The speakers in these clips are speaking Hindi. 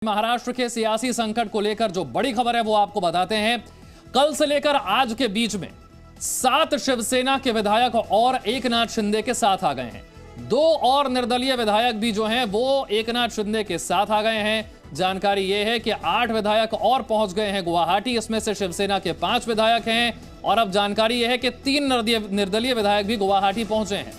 महाराष्ट्र के सियासी संकट को लेकर जो बड़ी खबर है वो आपको बताते हैं। कल से लेकर आज के बीच में 7 शिवसेना के विधायक और एकनाथ शिंदे के साथ आ गए हैं। 2 और निर्दलीय विधायक भी जो हैं वो एकनाथ शिंदे के साथ आ गए हैं। जानकारी यह है कि 8 विधायक और पहुंच गए हैं गुवाहाटी। इसमें से शिवसेना के 5 विधायक हैं और अब जानकारी यह है कि 3 निर्दलीय विधायक भी गुवाहाटी पहुंचे हैं।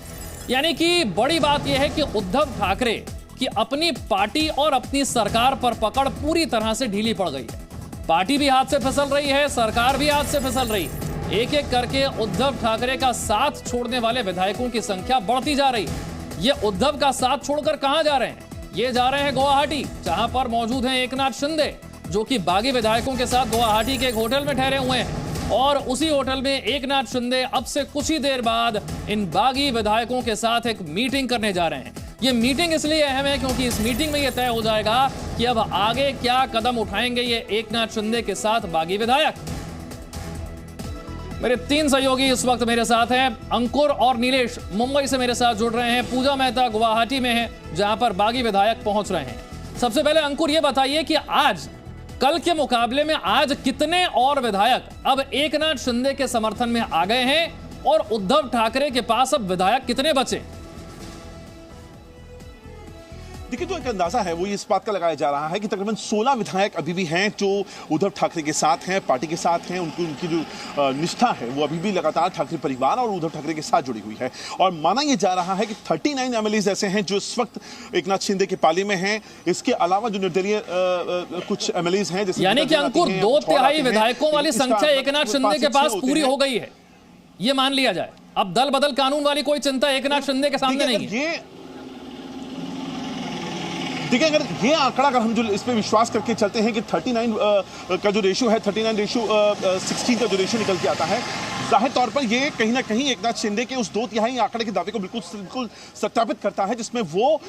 यानी कि बड़ी बात यह है कि उद्धव ठाकरे कि अपनी पार्टी और अपनी सरकार पर पकड़ पूरी तरह से ढीली पड़ गई है। पार्टी भी हाथ से फिसल रही है, सरकार भी हाथ से फिसल रही है। एक एक करके उद्धव ठाकरे का साथ छोड़ने वाले विधायकों की संख्या बढ़ती जा रही है। ये उद्धव का साथ छोड़कर कहां जा रहे हैं? ये जा रहे हैं गुवाहाटी, जहां पर मौजूद हैं एकनाथ शिंदे, जो कि बागी विधायकों के साथ गुवाहाटी के एक होटल में ठहरे हुए हैं। और उसी होटल में एकनाथ शिंदे अब से कुछ ही देर बाद इन बागी विधायकों के साथ एक मीटिंग करने जा रहे हैं। ये मीटिंग इसलिए अहम है क्योंकि इस मीटिंग में यह तय हो जाएगा कि अब आगे क्या कदम उठाएंगे ये एकनाथ शिंदे के साथ बागी विधायक। मेरे 3 सहयोगी इस वक्त मेरे साथ हैं। अंकुर और नीलेश मुंबई से मेरे साथ जुड़ रहे हैं। पूजा मेहता गुवाहाटी में है, जहां पर बागी विधायक पहुंच रहे हैं। सबसे पहले अंकुर ये बताइए कि आज कल के मुकाबले में आज कितने और विधायक अब एकनाथ शिंदे के समर्थन में आ गए हैं और उद्धव ठाकरे के पास अब विधायक कितने बचे? देखिए, जो एक अंदाजा है वो इस बात का लगाया जा रहा है कि तकरीबन 16 विधायक अभी भी हैं जो उद्धव ठाकरे के साथ हैं, पार्टी के साथ हैं। उनकी जो निष्ठा है वो अभी भी लगातार ठाकरे परिवार और उद्धव ठाकरे के साथ जुड़ी हुई है। और माना यह जा रहा है कि 39 एमएलए ऐसे हैं जो इस वक्त एकनाथ शिंदे के पाले में हैं। इसके अलावा जो निर्दलीय कुछ एमएलए हैं, जैसे यानी कि अंकुर 2/3 विधायकों वाली संख्या एकनाथ शिंदे के पास पूरी हो गई है, ये मान लिया जाए। अब दल बदल कानून वाली कोई चिंता एकनाथ शिंदे के सामने नहीं है। देखिए, अगर ये आंकड़ा अगर हम जो इस पे विश्वास करके चलते हैं कि 39 का जो रेशियो है, 39:16 का जो रेशियो निकल के आता है, जाहिर तौर पर ये कहीं ना कहीं एकनाथ शिंदे के उस 2/3 आंकड़े के दावे को बिल्कुल सत्यापित करता है, जिसमें वो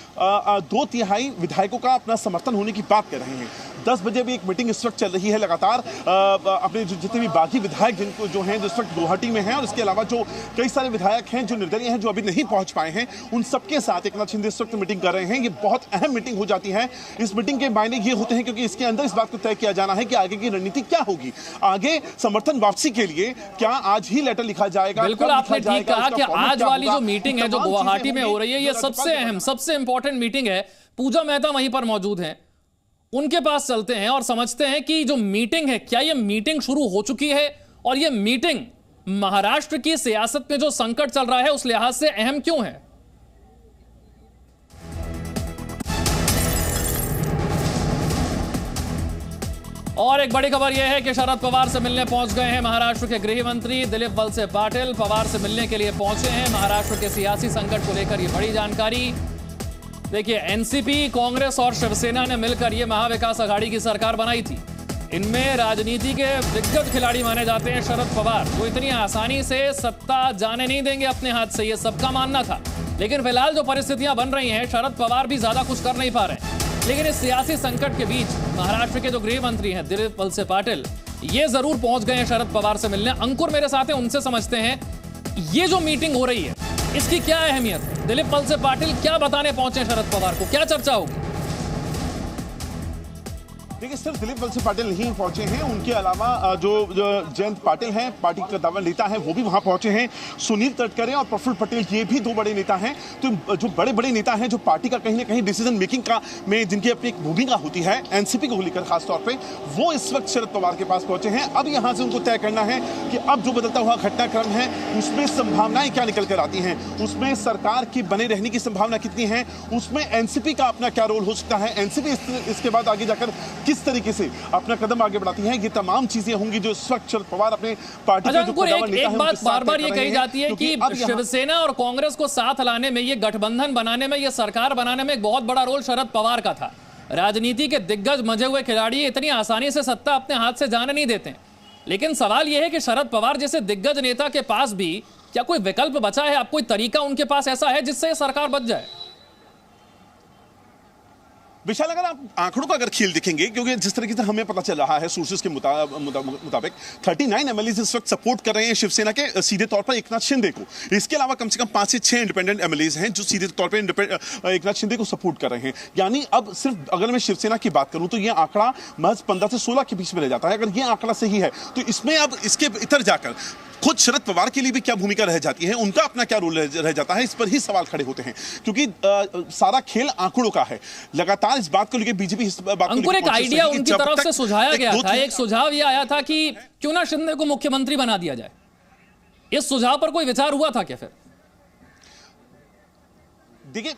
2/3 विधायकों का अपना समर्थन होने की बात कर रहे हैं। 10 बजे भी एक मीटिंग इस वक्त चल रही है लगातार अपने जितने भी बाकी विधायक जिनको जो हैं, जो इस वक्त गुवाहाटी में हैं, और इसके अलावा जो कई सारे विधायक हैं जो निर्दलीय हैं, जो अभी नहीं पहुंच पाए हैं, उन सबके साथ एकनाथ शिंदे इस वक्त मीटिंग कर रहे हैं। ये बहुत अहम मीटिंग हो जाती है। इस मीटिंग के मायने ये होते हैं क्योंकि इसके अंदर इस बात को तय किया जाना है कि आगे की रणनीति क्या होगी। आगे समर्थन वापसी के लिए क्या आज ही लेटर लिखा जाएगा? बिल्कुल, आपने ठीक कहा कि आज वाली जो मीटिंग है जो गुवाहाटी में हो रही है, ये सबसे अहम सबसे इंपॉर्टेंट मीटिंग है। पूजा मेहता वहीं पर मौजूद हैं, उनके पास चलते हैं और समझते हैं कि जो मीटिंग है, क्या यह मीटिंग शुरू हो चुकी है और यह मीटिंग महाराष्ट्र की सियासत में जो संकट चल रहा है उस लिहाज से अहम क्यों है? और एक बड़ी खबर यह है कि शरद पवार से मिलने पहुंच गए हैं महाराष्ट्र के गृह मंत्री दिलीप वलसे पाटिल। पवार से मिलने के लिए पहुंचे हैं। महाराष्ट्र के सियासी संकट को लेकर यह बड़ी जानकारी। देखिए, एनसीपी, कांग्रेस और शिवसेना ने मिलकर यह महाविकास आघाड़ी की सरकार बनाई थी। इनमें राजनीति के दिग्गज खिलाड़ी माने जाते हैं शरद पवार, वो इतनी आसानी से सत्ता जाने नहीं देंगे अपने हाथ से, ये सबका मानना था। लेकिन फिलहाल जो परिस्थितियां बन रही हैं, शरद पवार भी ज्यादा कुछ कर नहीं पा रहे हैं। लेकिन इस सियासी संकट के बीच महाराष्ट्र के जो गृह मंत्री हैं दिलीप वलसे पाटिल, ये जरूर पहुंच गए हैं शरद पवार से मिलने। अंकुर मेरे साथ हैं, उनसे समझते हैं ये जो मीटिंग हो रही है इसकी क्या अहमियत है। दिलीप वलसे पाटिल क्या बताने पहुंचे शरद पवार को, क्या चर्चा होगी? देखिए, सिर्फ दिलीप वलसे पाटिल नहीं पहुंचे हैं, उनके अलावा जो जयंत पाटिल हैं, पार्टी का दावा नेता है, वो भी वहां पहुंचे हैं। सुनील तटकरे और प्रफुल्ल पटेल, ये भी 2 बड़े नेता हैं। तो जो बड़े बड़े नेता हैं, जो पार्टी का कहीं ना कहीं डिसीजन मेकिंग का में जिनकी अपनी एक भूमिका होती है एनसीपी को लेकर खासतौर पर, वो इस वक्त शरद पवार के पास पहुंचे हैं। अब यहां से उनको तय करना है कि अब जो बदलता हुआ घटनाक्रम है उसमें संभावनाएं क्या निकल कर आती हैं, उसमें सरकार की बने रहने की संभावना कितनी है, उसमें एनसीपी का अपना क्या रोल हो सकता है, एनसीपी इसके बाद आगे जाकर किस तरीके से अपना कदम आगे बढ़ाती है। ये तमाम चीजें होंगी जो इस वक्त शरद पवार अपने पार्टी के जो कदम लेता है। एक बात बार-बार ये कही जाती है कि शिवसेना और कांग्रेस को साथ लाने में, ये गठबंधन बनाने में, ये सरकार बनाने में एक बहुत बड़ा रोल शरद पवार का था। राजनीति के दिग्गज मजे हुए खिलाड़ी इतनी आसानी से सत्ता अपने हाथ से जाने नहीं देते। लेकिन सवाल यह है कि शरद पवार जैसे दिग्गज नेता के पास भी क्या कोई विकल्प बचा है? अब कोई तरीका उनके पास ऐसा है जिससे सरकार बच जाए? विशाल, अगर आप आंकड़ों का अगर खेल देखेंगे, क्योंकि जिस तरीके से हमें पता चल रहा है सोर्सेज के मुताबिक 39 एमएलए इस वक्त सपोर्ट कर रहे हैं शिवसेना के सीधे तौर पर एकनाथ शिंदे को। इसके अलावा कम से कम 5 से 6 इंडिपेंडेंट एमएलए हैं जो सीधे तौर पर एकनाथ शिंदे को सपोर्ट कर रहे हैं। यानी अब सिर्फ अगर मैं शिवसेना की बात करूं तो यह आंकड़ा महज 15 से 16 के बीच में रह जाता है। अगर यह आंकड़ा सही है तो इसमें अब इसके इतर जाकर खुद शरद पवार के लिए भी क्या भूमिका रह जाती है, उनका अपना क्या रोल रह जाता है, इस पर ही सवाल खड़े होते हैं। क्योंकि सारा खेल आंकड़ों का है। लगातार इस बात को लेकर बीजेपी अंकुर, एक आइडिया उनकी तरफ से सुझाया गया था, एक सुझाव यह आया था कि क्यों ना शिंदे को मुख्यमंत्री बना दिया जाए। इस सुझाव पर कोई विचार हुआ था क्या? फिर देखिए,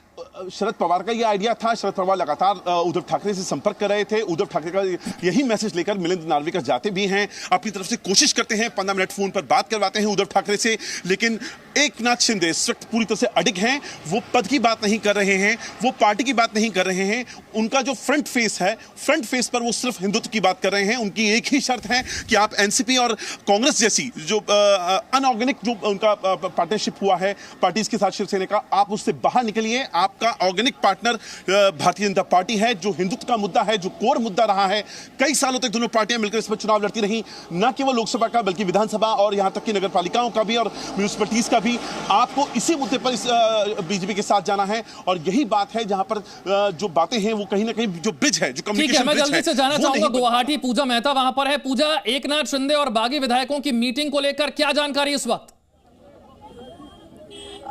शरद पवार का यह आइडिया था। शरद पवार लगातार उद्धव ठाकरे से संपर्क कर रहे थे। उद्धव ठाकरे का यही मैसेज लेकर मिलिंद नार्वेकर जाते भी हैं, अपनी तरफ से कोशिश करते हैं, 15 मिनट फोन पर बात करवाते हैं उद्धव ठाकरे से। लेकिन एकनाथ शिंदे इस वक्त पूरी तरह से अडिग हैं। वो पद की बात नहीं कर रहे हैं, वो पार्टी की बात नहीं कर रहे हैं। उनका जो फ्रंट फेस है, फ्रंट फेस पर वो सिर्फ हिंदुत्व की बात कर रहे हैं। उनकी एक ही शर्त है कि आप एनसीपी और कांग्रेस जैसी जो अनऑर्गेनिक जो उनका पार्टनरशिप हुआ है पार्टीज के साथ शिवसेना का, आप उससे बाहर निकलिए। आपका organic partner Bharatiya Janata party है, जो हिंदुत्व का मुद्दा है, जो कोर मुद्दा रहा है। कई सालों तक दोनों पार्टियां मिलकर इस पर चुनाव लड़ती रही, न केवल लोकसभा का बल्कि विधानसभा और यहां तक कि नगर पालिकाओं का भी और म्यूनिसिपैलिटीज का भी। आपको इसी मुद्दे पर इस बीजेपी के साथ जाना है और यही बात है जहां पर जो बातें हैं वो कहीं ना कहीं जो ब्रिज है, जो कम्युनिकेशन ब्रिज है। मैं जल्दी से जाना चाहूंगा गुवाहाटी, पूजा मेहता वहां पर है। पूजा, एकनाथ शिंदे और बागी विधायकों की मीटिंग को लेकर क्या जानकारी इस वक्त?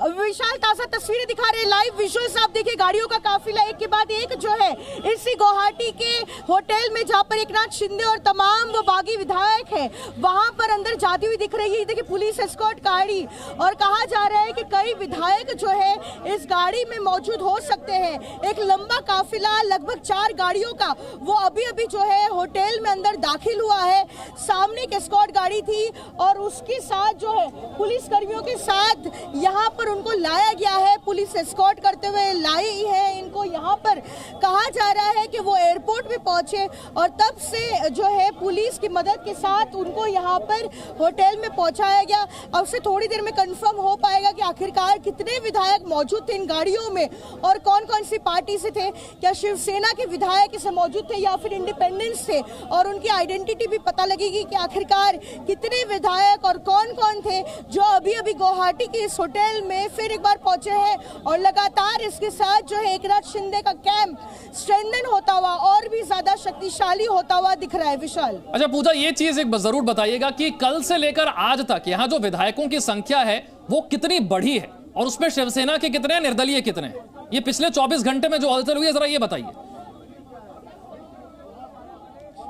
विशाल, ताजा तस्वीरें दिखा रहे हैं, लाइव विजुअल्स आप देखिए। गाड़ियों का काफिला एक के बाद एक जो है इसी गुवाहाटी के होटल में, जहां पर एकनाथ शिंदे और तमाम वो बागी विधायक हैं, वहां पर अंदर जाती हुई दिख रही है। देखिए पुलिस एस्कॉर्ट गाड़ी, और कहा जा रहा है कि कई विधायक जो है इस गाड़ी में मौजूद हो सकते हैं। एक लंबा काफिला लगभग 4 गाड़ियों का वो अभी अभी जो है होटल में अंदर दाखिल हुआ है। सामने एक एस्कॉर्ट गाड़ी थी और उसके साथ जो है पुलिस कर्मियों के साथ यहाँ पर उनको लाया गया है। पुलिस एस्कॉर्ट करते हुए लाई है इनको यहाँ पर। कहा जा रहा है कि वो एयरपोर्ट पे पहुंचे और तब से जो है पुलिस की मदद के साथ उनको यहाँ पर होटल में पहुंचाया गया। अब से थोड़ी देर में कंफर्म हो पाएगा कि आखिरकार कितने विधायक मौजूद थे इन गाड़ियों में और कौन कौन सी पार्टी से थे। क्या शिवसेना के विधायक इसमें मौजूद थे या फिर इंडिपेंडेंस थे, और उनकी आइडेंटिटी भी पता लगेगी कि आखिरकार कितने विधायक और कौन कौन थे जो अभी अभी गुवाहाटी के इस होटल में फिर एक बार पहुंचे हैं। और लगातार इसके साथ जो है एकनाथ शिंदे का कैंप स्ट्रेंथन होता हुआ और भी ज्यादा शक्तिशाली होता हुआ दिख रहा है। विशाल, अच्छा पूजा, ये चीज एक जरूर बताइएगा कि कल से लेकर आज तक यहाँ जो विधायकों की संख्या है वो कितनी बढ़ी है और उसमें शिवसेना के कितने, निर्दलीय कितने? ये पिछले 24 घंटे में जो हलचल हुई है, जरा ये बताइए।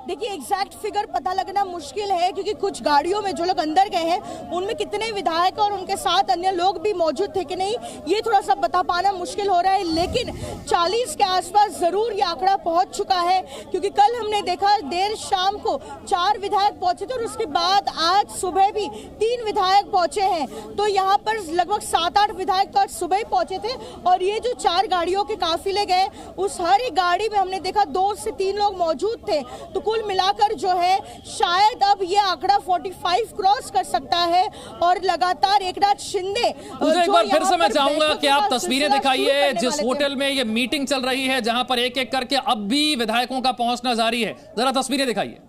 देखिए एग्जैक्ट फिगर पता लगना मुश्किल है, क्योंकि कुछ गाड़ियों में जो लोग अंदर गए हैं उनमें कितने विधायक और उनके साथ अन्य लोग भी मौजूद थे कि नहीं, ये थोड़ा सा बता पाना मुश्किल हो रहा है। लेकिन 40 के आसपास जरूर ये आंकड़ा पहुंच चुका है, क्योंकि कल हमने देखा देर शाम को 4 विधायक पहुंचे थे और उसके बाद आज सुबह भी 3 विधायक पहुंचे हैं। तो यहाँ पर लगभग 7-8 विधायक तो आज सुबह ही पहुंचे थे। और ये जो 4 गाड़ियों के काफिले गए, उस हर एक गाड़ी में हमने देखा 2 से 3 लोग मौजूद थे। तो कुल मिलाकर जो है शायद अब ये आंकड़ा 45 क्रॉस कर सकता है। और लगातार एकनाथ शिंदे, एक बार फिर से मैं चाहूंगा कि आप तस्वीरें दिखाइए जिस होटल में ये मीटिंग चल रही है, जहां पर एक एक करके अब भी विधायकों का पहुंचना जारी है। जरा तस्वीरें दिखाइए।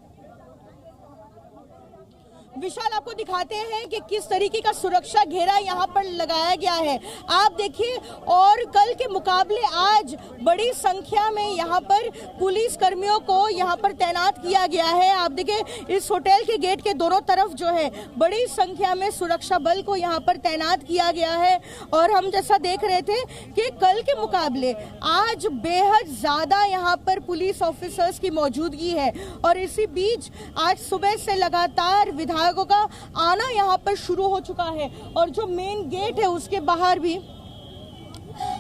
विशाल, आपको दिखाते हैं कि किस तरीके का सुरक्षा घेरा यहाँ पर लगाया गया है। आप देखिए, और कल के मुकाबले आज बड़ी संख्या में यहाँ पर पुलिस कर्मियों को यहाँ पर तैनात किया गया है। आप देखिए इस होटल के गेट के दोनों तरफ जो है बड़ी संख्या में सुरक्षा बल को यहाँ पर तैनात किया गया है। और हम जैसा देख रहे थे कि कल के मुकाबले आज बेहद ज्यादा यहाँ पर पुलिस ऑफिसर्स की मौजूदगी है। और इसी बीच आज सुबह से लगातार विधायकों का आना यहाँ पर शुरू हो चुका है। और जो मेन गेट है उसके बाहर भी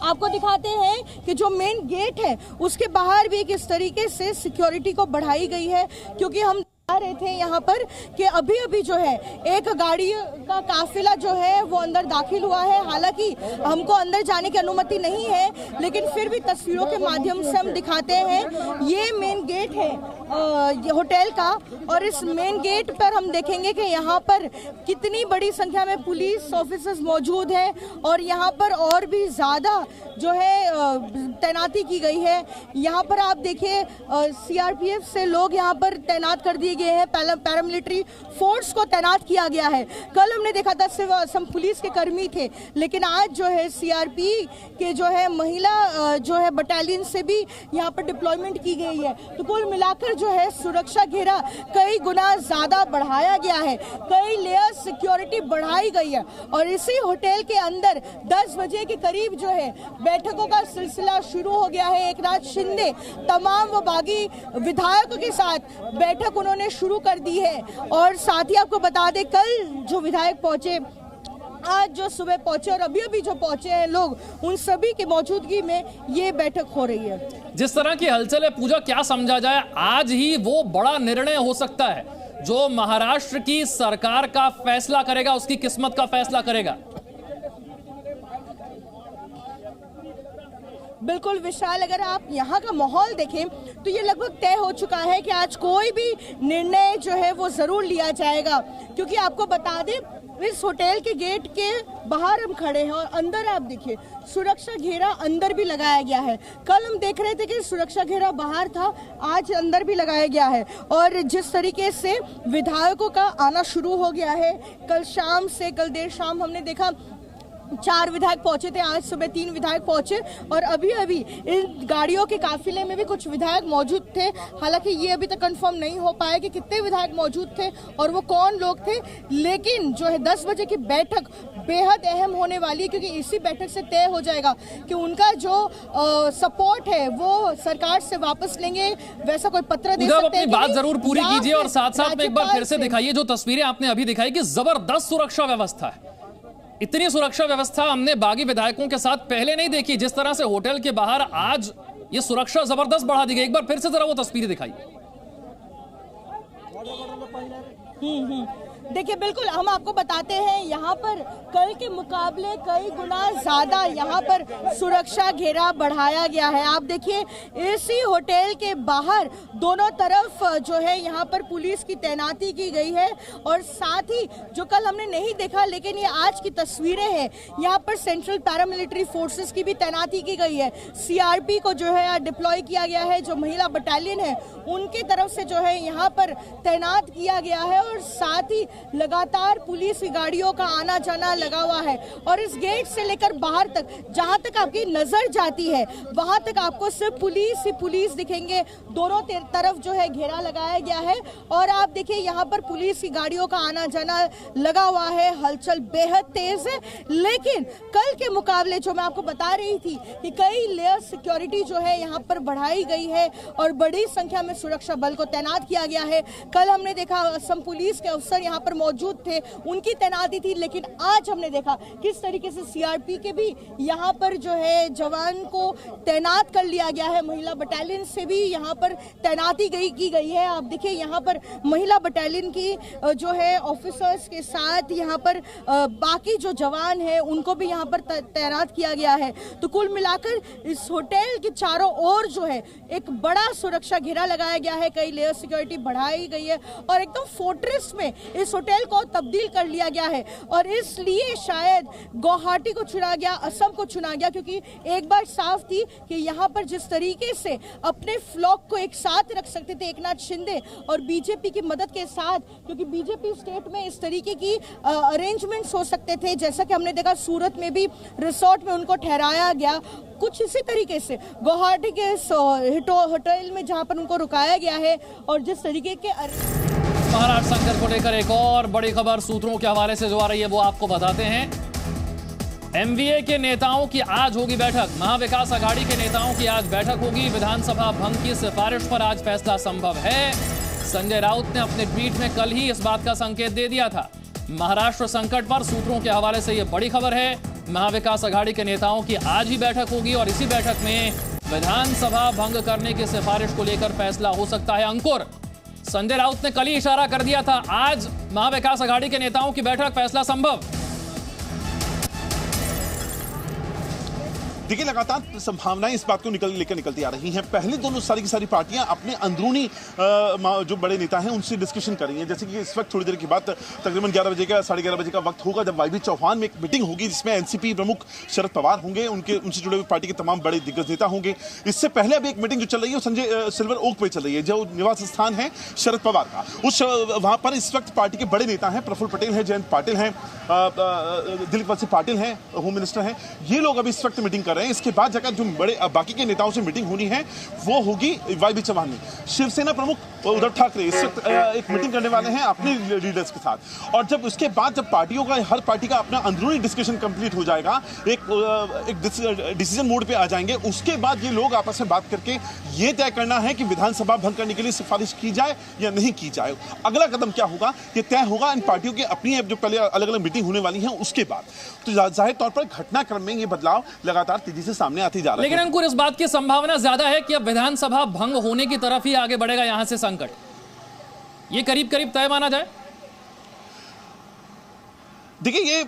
आपको दिखाते हैं कि जो मेन गेट है उसके बाहर भी किस तरीके से सिक्योरिटी को बढ़ाई गई है, क्योंकि हम आ रहे थे यहाँ पर कि अभी अभी जो है एक गाड़ी का काफिला जो है वो अंदर दाखिल हुआ है। हालांकि हमको अंदर जाने की अनुमति नहीं है, लेकिन फिर भी तस्वीरों के माध्यम से हम दिखाते हैं। ये मेन गेट है होटल का, और इस मेन गेट पर हम देखेंगे कि यहाँ पर कितनी बड़ी संख्या में पुलिस ऑफिसर्स मौजूद हैं, और यहाँ पर और भी ज़्यादा जो है तैनाती की गई है। यहाँ पर आप देखिए सीआरपीएफ से लोग यहाँ पर तैनात कर दिए गए हैं, पैरामिलिट्री फोर्स को तैनात किया गया है। कल हमने देखा था सिर्फ असम पुलिस के कर्मी थे, लेकिन आज जो है सीआरपी के जो है महिला जो है बटालियन से भी यहाँ पर डिप्लॉयमेंट की गई है। तो कुल मिलाकर जो है सुरक्षा घेरा कई गुना ज्यादा बढ़ाया गया है, कई लेयर सिक्योरिटी बढ़ाई गई है। और इसी होटल के अंदर 10 बजे के करीब जो है बैठकों का सिलसिला शुरू हो गया है। एकनाथ शिंदे तमाम वो बागी विधायकों के साथ बैठक उन्होंने शुरू कर दी है। और साथ ही आपको बता दें, कल जो विधायक पहुंचे, आज जो सुबह पहुंचे और अभी अभी जो पहुंचे हैं लोग, उन सभी की मौजूदगी में ये बैठक हो रही है। जिस तरह की हलचल है पूजा, क्या समझा जाए, आज ही वो बड़ा निर्णय हो सकता है जो महाराष्ट्र की सरकार का फैसला करेगा, उसकी किस्मत का फैसला करेगा। बिल्कुल विशाल, अगर आप यहाँ का माहौल देखें तो ये लगभग तय हो चुका है कि आज कोई भी निर्णय जो है वो जरूर लिया जाएगा। क्योंकि आपको बता दें, इस होटल के गेट के बाहर हम खड़े हैं और अंदर आप देखिए सुरक्षा घेरा अंदर भी लगाया गया है। कल हम देख रहे थे कि सुरक्षा घेरा बाहर था, आज अंदर भी लगाया गया है। और जिस तरीके से विधायकों का आना शुरू हो गया है, कल देर शाम हमने देखा 4 विधायक पहुंचे थे, आज सुबह 3 विधायक पहुंचे, और अभी अभी इन गाड़ियों के काफिले में भी कुछ विधायक मौजूद थे। हालांकि ये अभी तक कंफर्म नहीं हो पाया कि कितने विधायक मौजूद थे और वो कौन लोग थे, लेकिन जो है 10 बजे की बैठक बेहद अहम होने वाली है, क्योंकि इसी बैठक से तय हो जाएगा कि उनका जो सपोर्ट है वो सरकार से वापस लेंगे। वैसा कोई पत्र दे सकते हैं। बात जरूर पूरी कीजिए और साथ साथ में एक बार फिर से दिखाइए जो तस्वीरें आपने अभी दिखाई कि जबरदस्त सुरक्षा व्यवस्था है। इतनी सुरक्षा व्यवस्था हमने बागी विधायकों के साथ पहले नहीं देखी। जिस तरह से होटल के बाहर आज ये सुरक्षा जबरदस्त बढ़ा दी गई। एक बार फिर से जरा वो तस्वीरें दिखाइए। देखिए, बिल्कुल हम आपको बताते हैं, यहाँ पर कल के मुकाबले कई गुना ज्यादा यहाँ पर सुरक्षा घेरा बढ़ाया गया है। आप देखिए इसी होटल के बाहर दोनों तरफ जो है यहाँ पर पुलिस की तैनाती की गई है। और साथ ही जो कल हमने नहीं देखा, लेकिन ये आज की तस्वीरें हैं, यहाँ पर सेंट्रल पैरामिलिट्री फोर्सेस की भी तैनाती की गई है। सीआरपी को जो है डिप्लॉय किया गया है, जो महिला बटालियन है उनके तरफ से जो है यहाँ पर तैनात किया गया है। और साथ ही लगातार पुलिस की गाड़ियों का आना जाना लगा हुआ है। और इस गेट से लेकर बाहर तक, जहां तक आपकी नजर जाती है, वहां तक आपको सिर्फ पुलिस ही पुलिस दिखेंगे। दोनों तरफ जो है घेरा लगाया गया है। और आप देखिए यहाँ पर पुलिस की गाड़ियों का आना जाना लगा हुआ है। हलचल बेहद तेज है, लेकिन कल के मुकाबले जो मैं आपको बता रही थी कि कई लेयर सिक्योरिटी जो है यहाँ पर बढ़ाई गई है और बड़ी संख्या में सुरक्षा बल को तैनात किया गया है। कल हमने देखा असम पुलिस के अफसर यहाँ पर मौजूद थे, उनकी तैनाती थी, लेकिन आज हमने देखा किस तरीके से सीआरपी के भी यहाँ पर जो है जवान को तैनात कर लिया गया है। महिला बटालियन से भी यहाँ पर तैनाती की गई है। आप देखिए यहाँ पर महिला बटालियन की जो है ऑफिसर्स के साथ यहाँ पर बाकी जो जवान है उनको भी यहाँ पर तैनात किया गया है। तो कुल मिलाकर इस होटल के चारों ओर जो है एक बड़ा सुरक्षा घेरा लगाया गया है, कई लेयर सिक्योरिटी बढ़ाई गई है और एकदम फोर्ट्रेस में इस होटल को तब्दील कर लिया गया है। और इसलिए शायद गुवाहाटी को चुना गया, असम को चुना गया, क्योंकि एक बार साफ थी कि यहाँ पर जिस तरीके से अपने फ्लॉक को एक साथ रख सकते थे एकनाथ शिंदे और बीजेपी की मदद के साथ, क्योंकि बीजेपी स्टेट में इस तरीके की अरेंजमेंट्स हो सकते थे, जैसा कि हमने देखा सूरत में भी रिसोर्ट में उनको ठहराया गया। कुछ इसी तरीके से गुवाहाटी के होटल में जहां पर उनको रुकाया गया है। और जिस तरीके के महाराष्ट्र संकट को लेकर एक और बड़ी खबर सूत्रों के हवाले से जो आ रही है वो आपको बताते हैं। एमवीए के नेताओं की आज होगी बैठक। महाविकास अघाड़ी के नेताओं की आज बैठक होगी। विधानसभा भंग की सिफारिश पर आज फैसला संभव है। संजय राउत ने अपने ट्वीट में कल ही इस बात का संकेत दे दिया था। महाराष्ट्र संकट पर सूत्रों के हवाले से यह बड़ी खबर है। महाविकास अघाड़ी के नेताओं की आज ही बैठक होगी और इसी बैठक में विधानसभा भंग करने की सिफारिश को लेकर फैसला हो सकता है। अंकुर, संजय राउत ने कल ही इशारा कर दिया था, आज महाविकास आघाड़ी के नेताओं की बैठक, फैसला संभव। देखिए, लगातार संभावनाएं इस बात को लेकर निकलती आ रही हैं। पहले दोनों सारी की सारी पार्टियां अपने अंदरूनी जो बड़े नेता हैं उनसे डिस्कशन कर रही हैं। जैसे कि इस वक्त थोड़ी देर के बाद तकरीबन 11 बजे का 11:30 बजे का वक्त होगा जब वाईबी चौहान में एक मीटिंग होगी जिसमें एनसीपी प्रमुख शरद पवार होंगे, उनसे जुड़े हुए पार्टी के तमाम बड़े दिग्गज नेता होंगे। इससे पहले अभी एक मीटिंग जो चल रही है वो संजय सिल्वर ओक पे चल रही है, जो निवास स्थान है शरद पवार का। वहां पर इस वक्त पार्टी के बड़े नेता हैं, प्रफुल्ल पटेल हैं, जयंत पाटिल हैं, दिलीप वत्स पाटिल हैं, होम मिनिस्टर हैं, ये लोग अभी इस वक्त मीटिंग कर रहे हैं। इसके बाद जाकर जो बड़े बाकी के नेताओं से मीटिंग होनी है वो होगी वाईबी चौहान में। शिवसेना प्रमुख उद्धव ठाकरे इस वक्त एक मीटिंग करने वाले हैं अपने लीडर्स के साथ, और जब उसके बाद जब पार्टियों का हर पार्टी का अपना अंदरूनी डिस्कशन कंप्लीट हो जाएगा, एक डिसीजन मोड पे आ जाएंगे, उसके बाद ये लोग आपस में बात करके ये तय करना है कि विधानसभा भंग करने के लिए सिफारिश की जाए या नहीं की जाए। अगला कदम क्या होगा ये तय होगा इन पार्टियों की अपनी जो पहले अलग अलग मीटिंग होने वाली है उसके बाद। तो जाहिर तौर पर घटनाक्रम में ये बदलाव लगातार तेजी से सामने आती जा रहा है। लेकिन अंकुर, इस बात की संभावना ज्यादा है कि अब विधानसभा भंग होने की तरफ ही आगे बढ़ेगा यहां से संकट, ये करीब करीब तय माना जाए। देखिए, ये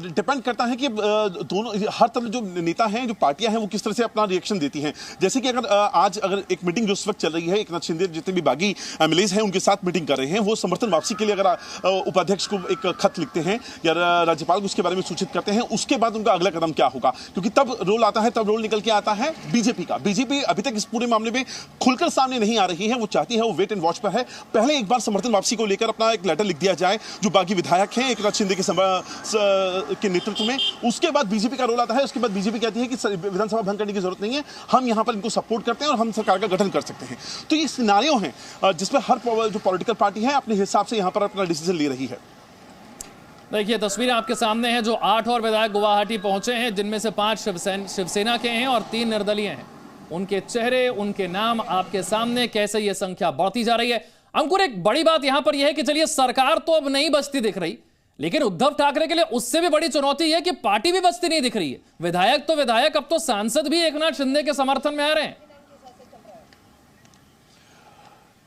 डिपेंड करता है कि दोनों हर तरफ जो नेता हैं, जो पार्टियां हैं, वो किस तरह से अपना रिएक्शन देती हैं। जैसे कि अगर एक मीटिंग जो इस वक्त चल रही है, एकनाथ शिंदे जितने भी बागी एमएलएज हैं उनके साथ मीटिंग कर रहे हैं, वो समर्थन वापसी के लिए अगर उपाध्यक्ष को एक खत लिखते हैं या राज्यपाल को उसके बारे में सूचित करते हैं, उसके बाद उनका अगला कदम क्या होगा, क्योंकि तब रोल आता है, तब रोल निकल के आता है बीजेपी का। बीजेपी अभी तक इस पूरे मामले में खुलकर सामने नहीं आ रही है, वो चाहती है, वो वेट एंड वॉच पर है। पहले एक बार समर्थन वापसी को लेकर अपना एक लेटर लिख दिया जाए जो बागी विधायक हैं एकनाथ शिंदे के नेतृत्व में, उसके बाद बीजेपी का रोल आता है। उसके बाद बीजेपी कहती है कि विधानसभा भंग करने की जरूरत नहीं है, हम यहां पर इनको सपोर्ट करते हैं और हम सरकार का गठन कर सकते हैं। तो ये सिनेरियो है जिसमें हर जो पॉलिटिकल पार्टी है अपने हिसाब से यहां पर अपना डिसीजन ले रही है। देखिए, तस्वीरें आपके सामने हैं। जो 8 और विधायक गुवाहाटी पहुंचे हैं, जिनमें से 5 शिवसेना के हैं और 3 निर्दलीय हैं, उनके चेहरे, उनके नाम आपके सामने, कैसे ये संख्या बढ़ती जा रही है। अंकुर, एक बड़ी बात यहां पर यह है कि चलिए सरकार तो अब नहीं बचती दिख रही, लेकिन उद्धव ठाकरे के लिए उससे भी बड़ी चुनौती है कि पार्टी भी बचती नहीं दिख रही है। विधायक तो विधायक, अब तो सांसद भी एकनाथ शिंदे के समर्थन में आ रहे हैं।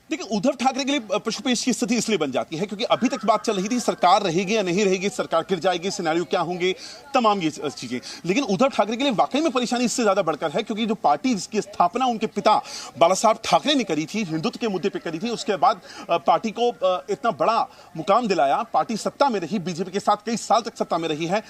देखिए, उद्धव ठाकरे के लिए पशुपेश की स्थिति इसलिए बन जाती है क्योंकि अभी तक बात चल रही थी सरकार रहेगी या नहीं रहेगी, सरकार गिर जाएगी, सिनेरियो क्या होंगे, तमाम ये चीजें। लेकिन उद्धव ठाकरे के लिए वाकई में परेशानी इससे ज्यादा बढ़कर है क्योंकि जो पार्टी जिसकी स्थापना उनके पिता बाला साहब ठाकरे ने करी थी, हिंदुत्व के मुद्दे पर करी थी, उसके बाद पार्टी को इतना बड़ा मुकाम दिलाया, पार्टी सत्ता में रही, बीजेपी के साथ कई साल तक सत्ता में रही है।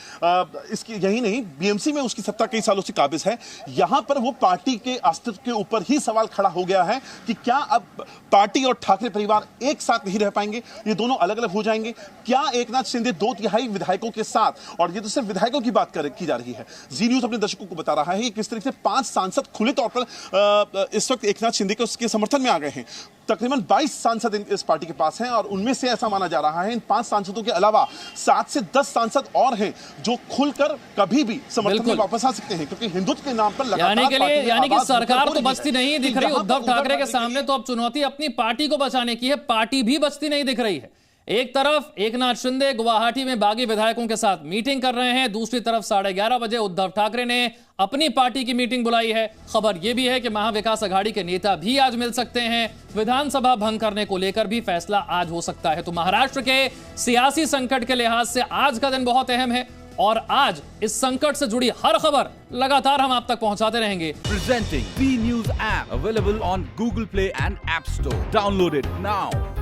इसकी यही नहीं, बीएमसी में उसकी सत्ता कई सालों से काबिज है। यहां पर वो पार्टी के अस्तित्व के ऊपर ही सवाल खड़ा हो गया है कि क्या अब पार्टी और ठाकरे परिवार एक साथ नहीं रह पाएंगे, ये दोनों अलग अलग हो जाएंगे। क्या एकनाथ शिंदे 2/3 विधायकों के साथ, और ये तो सिर्फ विधायकों की बात की जा रही है, जी न्यूज अपने दर्शकों को बता रहा है कि किस तरीके से 5 सांसद खुले तौर पर इस वक्त एकनाथ शिंदे के उसके समर्थन में आ गए हैं। तकरीबन 22 सांसद इस पार्टी के पास हैं और उनमें से ऐसा माना जा रहा है इन 5 सांसदों के अलावा 7 से 10 सांसद और हैं जो खुलकर कभी भी समर्थन में वापस आ सकते हैं, क्योंकि हिंदुत्व के नाम पर यानी कि सरकार तो बचती नहीं दिख रही। उद्धव ठाकरे के सामने तो अब चुनौती अपनी पार्टी को बचाने की है, पार्टी भी बचती नहीं दिख रही है। एक तरफ एकनाथ शिंदे गुवाहाटी में बागी विधायकों के साथ मीटिंग कर रहे हैं, दूसरी तरफ 11:30 बजे उद्धव ठाकरे ने अपनी पार्टी की मीटिंग बुलाई है। खबर यह भी है कि महाविकास आघाड़ी के नेता भी आज मिल सकते हैं, विधानसभा भंग करने को लेकर भी फैसला आज हो सकता है। तो महाराष्ट्र के सियासी संकट के लिहाज से आज का दिन बहुत अहम है और आज इस संकट से जुड़ी हर खबर लगातार हम आप तक पहुंचाते रहेंगे। Presenting B News app available on Google Play and App Store. Download it now.